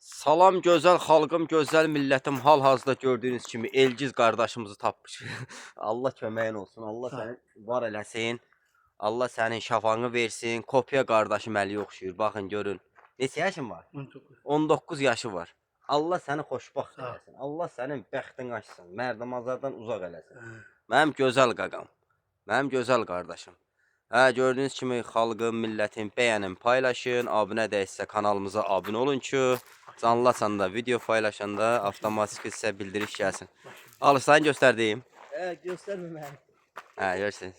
Salam gözəl xalqım, gözəl millətim, hal-hazırda gördüyünüz kimi Elgiz qardaşımızı tapmışıq. Allah köməyin olsun, Allah səni var eləsin. Allah sənin şafanı versin. Kopya qardaşım əli oxşuyur. Baxın görün. Neçə yaşın var? 19. 19 yaşı var. Allah səni xoşbaxt eləsin. Allah sənin bəxtin açsın. Mərdəmazardan uzaq eləsin. Mənim gözəl qaqam. Mənim gözəl qardaşım. Gördüyünüz kimi xalqım, millətim bəyənin, paylaşın. Abunə dəyilsə kanalımıza abunə olun ki, canlı video paylaşanda avtomatik sizə bildiriş gəlsin. Alırsan göstərdiyim. Göstərmə mənə. Görürsünüz.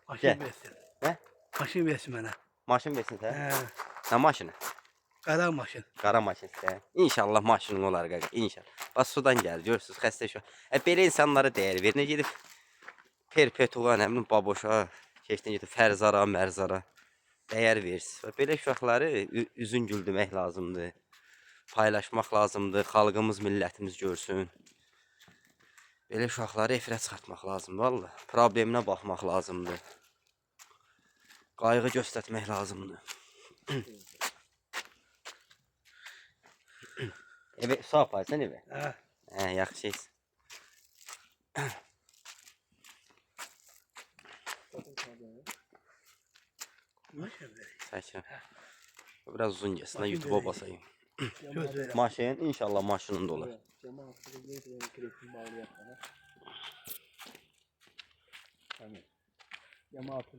Maşın versin. Hə? Maşın versin mənə. Maşın versin sən? Hə. Nə maşını? Qara maşın. Qara maşın sən. İnşallah maşının olar qaqa, inşallah. Bax sudan gəlir, görürsünüz, xəstə şu. Belə insanlara dəyər ver. Nə gedib Perpetua, nə bilim, baboşa, keçdən gedib Fərzara, Mərzara dəyər versin. Belə uşaqları üzün güldürmək lazımdır. Paylaşmaq lazımdır. Xalqımız, millətimiz görsün. Belə uşaqları efirə çıxartmaq lazımdır, valla. Probleminə baxmaq lazımdır. Qayğı göstərmək lazımdır. Evə sağ paysan evə? Hə. Yaxşıyız. Maşın ver. Səkin. Biraz uzun gəlsin, YouTube'a basayım. Göz ver. Maşın, inşallah maşının da olur. Cəmaatı